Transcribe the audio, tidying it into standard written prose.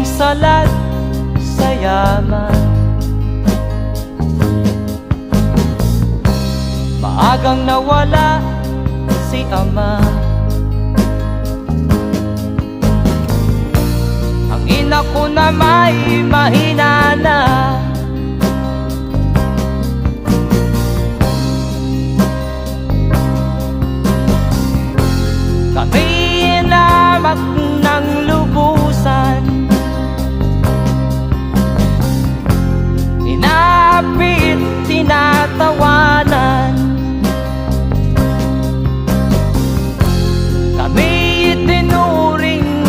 maging salat sa yaman. Maagang nawala si ama. Ang ina ko na may mahina